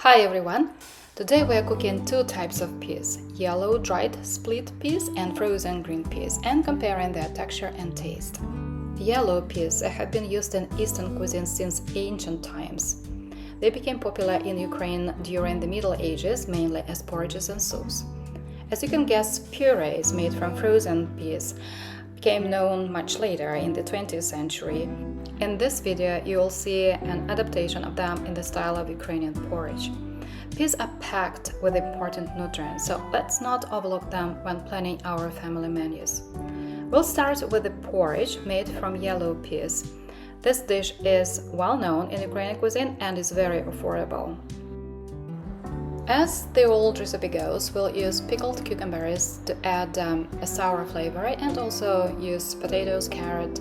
Hi everyone! Today we are cooking two types of peas, yellow dried split peas and frozen green peas, and comparing their texture and taste. Yellow peas have been used in Eastern cuisine since ancient times. They became popular in Ukraine during the Middle Ages, mainly as porridges and soups. As you can guess, purees made from frozen peas became known much later in the 20th century. In this video, you will see an adaptation of them in the style of Ukrainian porridge. Peas are packed with important nutrients, so let's not overlook them when planning our family menus. We'll start with the porridge made from yellow peas. This dish is well known in Ukrainian cuisine and is very affordable. As the old recipe goes, we'll use pickled cucumbers to add a sour flavor, and also use potatoes, carrot,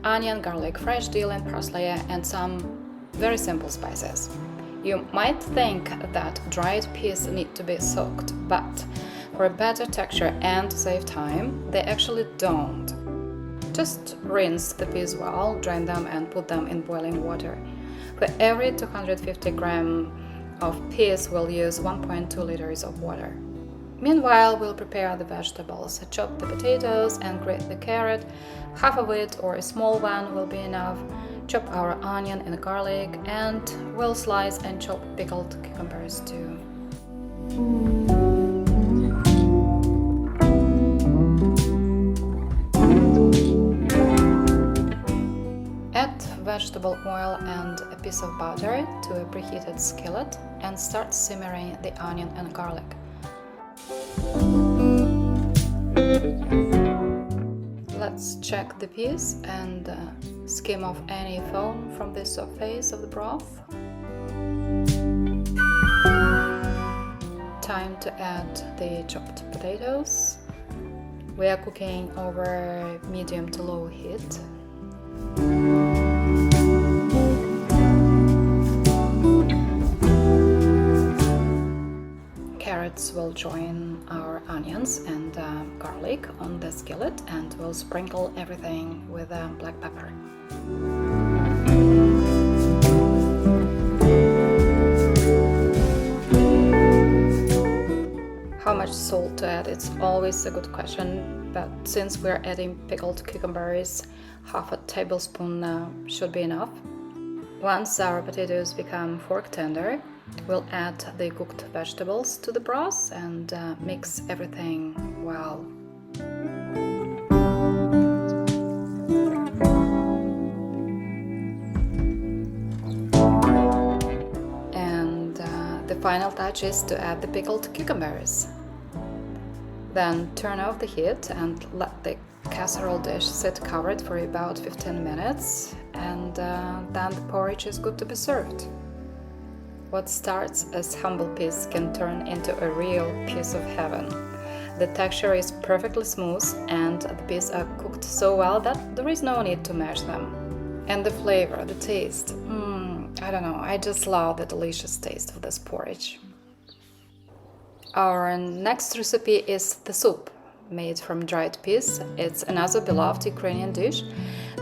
onion, garlic, fresh dill and parsley, and some very simple spices. You might think that dried peas need to be soaked, but for a better texture and to save time, they actually don't. Just rinse the peas well, drain them and put them in boiling water. For every 250 grams of peas, we'll use 1.2 liters of water. Meanwhile, we'll prepare the vegetables. Chop the potatoes and grate the carrot. Half of it or a small one will be enough. Chop our onion and garlic, and we'll slice and chop pickled cucumbers too. Add vegetable oil and a piece of butter to a preheated skillet and start simmering the onion and garlic. Let's check the peas and skim off any foam from the surface of the broth. Time to add the chopped potatoes. We are cooking over medium to low heat. Carrots will join our onions and garlic on the skillet, and we'll sprinkle everything with black pepper. How much salt to add? It's always a good question, but since we're adding pickled cucumbers, half a tablespoon should be enough. Once our potatoes become fork tender, we'll add the cooked vegetables to the broth and mix everything well. And the final touch is to add the pickled cucumbers. Then turn off the heat and let the casserole dish sit covered for about 15 minutes, and then the porridge is good to be served. What starts as humble peas can turn into a real piece of heaven. The texture is perfectly smooth and the peas are cooked so well that there is no need to mash them. And the flavor, the taste, I don't know, I just love the delicious taste of this porridge. Our next recipe is the soup made from dried peas. It's another beloved Ukrainian dish.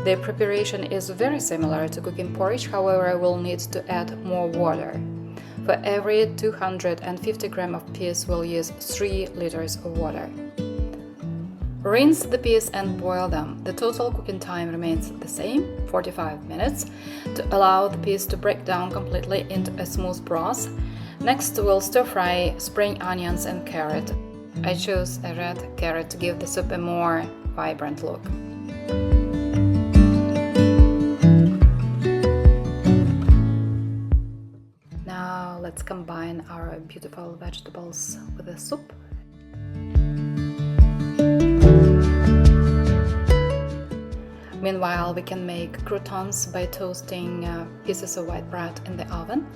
The preparation is very similar to cooking porridge, however, we'll need to add more water. For every 250 grams of peas, we'll use 3 liters of water. Rinse the peas and boil them. The total cooking time remains the same, 45 minutes, to allow the peas to break down completely into a smooth broth. Next, we'll stir-fry spring onions and carrot. I chose a red carrot to give the soup a more vibrant look. Now let's combine our beautiful vegetables with the soup. Meanwhile, we can make croutons by toasting pieces of white bread in the oven.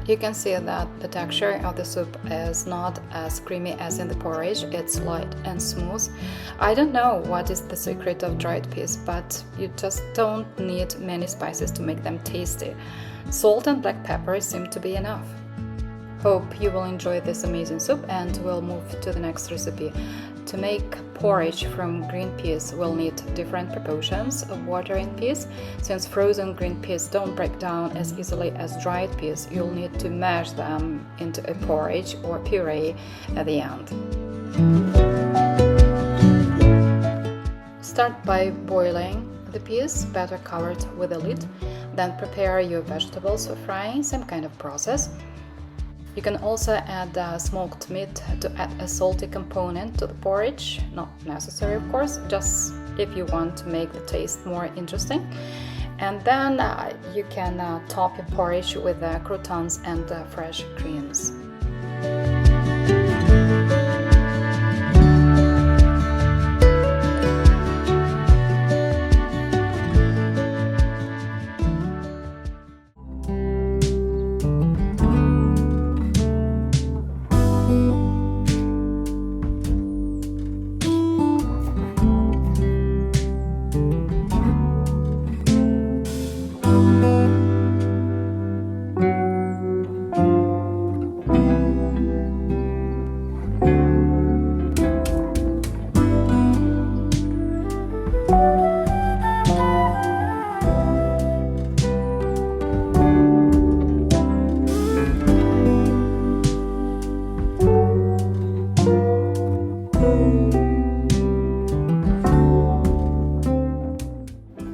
You can see that the texture of the soup is not as creamy as in the porridge, it's light and smooth. I don't know what is the secret of dried peas, but you just don't need many spices to make them tasty. Salt and black pepper seem to be enough. Hope you will enjoy this amazing soup, and we'll move to the next recipe. To make porridge from green peas, we'll need different proportions of water in peas. Since frozen green peas don't break down as easily as dried peas, you'll need to mash them into a porridge or puree at the end. Start by boiling the peas, better covered with a lid. Then prepare your vegetables for frying, same kind of process. You can also add smoked meat to add a salty component to the porridge. Not necessary, of course, just if you want to make the taste more interesting. And then you can top your porridge with croutons and fresh greens.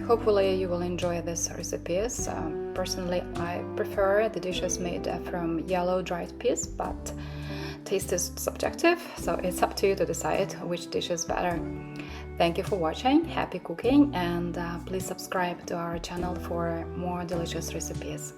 Hopefully you will enjoy these recipes. Personally, I prefer the dishes made from yellow dried peas, but taste is subjective, so it's up to you to decide which dish is better. Thank you for watching, happy cooking, and please subscribe to our channel for more delicious recipes.